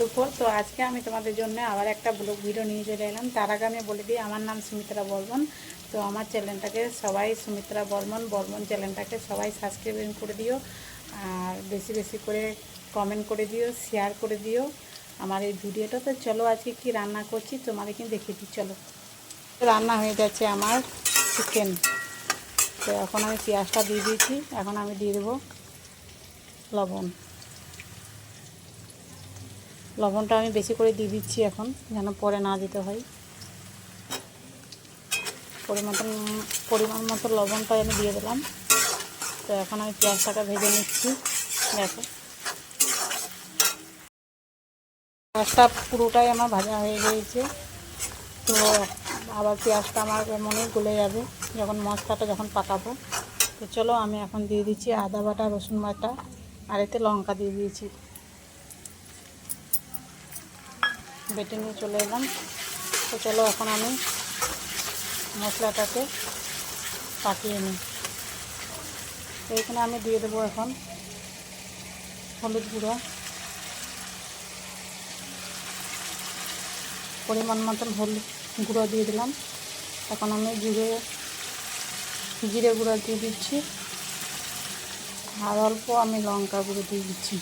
দুপুর তো আজকে আমি তোমাদের জন্য আবার একটা ব্লগ ভিডিও নিয়ে চলে এলাম। তার আগে আমি বলে দিই, আমার নাম সুমিত্রা বর্মন। তো আমার চ্যানেলটাকে সবাই সুমিত্রা বর্মন চ্যানেলটাকে সবাই সাবস্ক্রাইব করে দিও, আর বেশি বেশি করে কমেন্ট করে দিও, শেয়ার করে দিও আমার এই ভিডিওটা। তো চলো আজকে কি রান্না করছি তোমাদের কিন্তু দেখিয়ে দিই। চলো, রান্না হয়ে যাচ্ছে আমার চিকেন। তো এখন আমি পেঁয়াজটা দিয়ে দিয়েছি, এখন আমি দিয়ে দেবো লবণটা আমি বেশি করে দিয়ে দিচ্ছি এখন, যেন পরে না দিতে হয়। পরিমাণ মতো লবণটা আমি দিয়ে দিলাম। তো এখন আমি পেঁয়াজটাকে ভেজে নিচ্ছি। দেখো, পেঁয়াজটা পুরোটাই আমার ভাজা হয়ে গিয়েছে। তো আবার পেঁয়াজটা আমার মনে গলে যাবে যখন মশলাটা পাকাবো। তো চলো, আমি এখন দিয়ে দিচ্ছি আদা বাটা, রসুন বাটা, আর এতে লঙ্কা দিয়ে দিয়েছি, বেটে নিয়ে চলে এলাম। তো চলো, এখন আমি মশলাটাকে পাকিয়ে নিই। তো এখানে আমি দিয়ে দেবো এখন হলুদ গুঁড়ো, পরিমাণ মতন হলুদ গুঁড়ো দিয়ে দিলাম। এখন আমি জিরে গুঁড়ো দিয়ে দিচ্ছি, আর অল্প আমি লঙ্কা গুঁড়ো দিয়ে দিচ্ছি,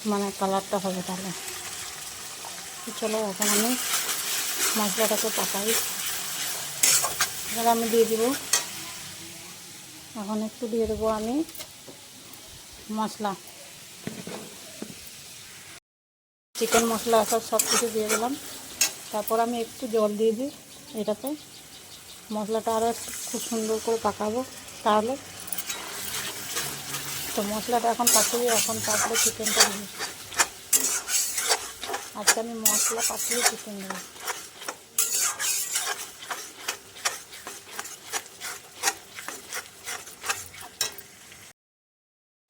মানে কালারটা হবে তাহলে। চলো, এখন আমি মশলাটাকে পাকাই। এবার আমি দিয়ে দেবো, এখন একটু দিয়ে দেবো আমি মশলা, চিকেন মশলা সব কিছু দিয়ে দিলাম। তারপর আমি একটু জল দিয়ে দিই এটাতে, মশলাটা আরও খুব সুন্দর করে পাকাবো তাহলে। তো মশলাটা এখন পাকিয়ে, এখন তারপরে চিকেনটা দিই। আজকে আমি মশলা পাকিয়ে চিকেন দেবো।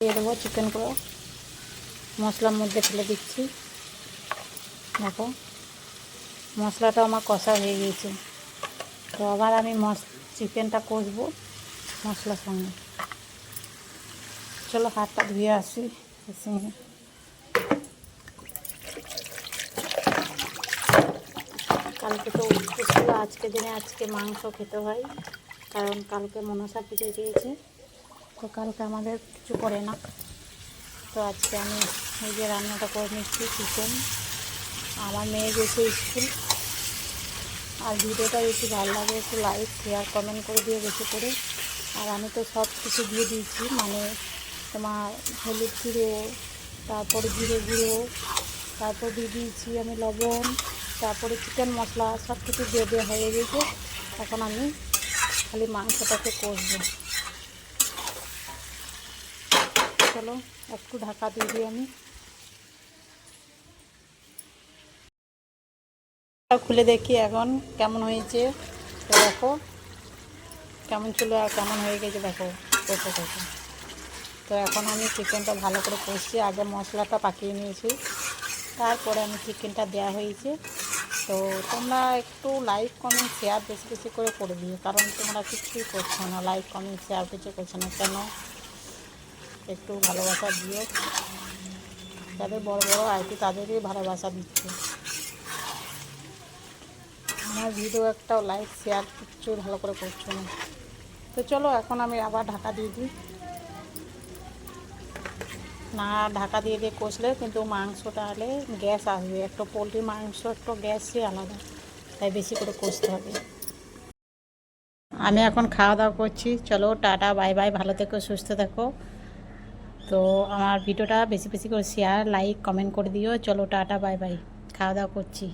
দিয়ে দেবো চিকেনগুলো, মশলার মধ্যে ফেলে দিচ্ছি। দেখো, মশলাটা আমার কষা হয়ে গিয়েছে। তো আবার আমি চিকেনটা কষবো মশলার সঙ্গে। চলো, হাতটা ধুয়ে আসি। কালকে তো উঠতে ছিল, আজকে দিনে আজকে মাংস খেতে হয়, কারণ কালকে মনসা পুজো দিয়েছে। তো কালকে আমাদের কিছু করে না। তো আজকে আমি এই যে রান্নাটা করে নিচ্ছি চিকেন। আমার মেয়ে গেছে স্কুল। আর ভিডিওটা যদি ভালো লাগে একটু লাইক, শেয়ার, কমেন্ট করে দিয়ে বেশি করে। আর আমি তো সব কিছু দিয়ে দিয়েছি, মানে তোমার হলুদ গুঁড়ো, তারপরে জিরে গুঁড়ো, তারপর দিয়ে দিয়েছি আমি লবণ, তারপরে চিকেন মশলা, সব কিছু দিয়ে দেওয়া হয়ে গেছে। এখন আমি খালি মাংসটাকে কষবো। চলো, একটু ঢাকা দিয়ে দিই আমি। খুলে দেখি এখন কেমন হয়েছে। তো দেখো কেমন ছিল আর কেমন হয়ে গেছে, দেখো কষে। তো এখন আমি চিকেনটা ভালো করে কষছি। আগে মশলাটা পাকিয়ে নিয়েছি, তারপরে আমি চিকেনটা দেওয়া হয়েছে। তো তোমরা একটু লাইক, কমেন্ট, শেয়ার বেশি বেশি করে দিও, কারণ তোমরা কিছুই করছো না, লাইক, কমেন্ট, শেয়ার কিছু করছো না কেন? একটু ভালোবাসা দিও। যাদের বড় বড় আইটি তাদেরই ভালোবাসা দিচ্ছে। আমার ভিডিও একটাও লাইক, শেয়ার কিচ্ছু ভালো করে করছো না। তো চলো, এখন আমি আবার ঢাকা দিয়ে দিই। না, ঢাকা দিয়ে কষলে কিন্তু মাংসটা হলে গ্যাস আসবে। একটা পোলট্রির মাংস একটু গ্যাসই আলাদা, তাই বেশি করে কষতে হবে। আমি এখন খাওয়া দাওয়া করছি। চলো, টাটা, বাই বাই, ভালো থেকো, সুস্থ থেকো। তো আমার ভিডিওটা বেশি বেশি করে শেয়ার, লাইক, কমেন্ট করে দিও। চলো, টাটা, বাই বাই, খাওয়া দাওয়া করছি।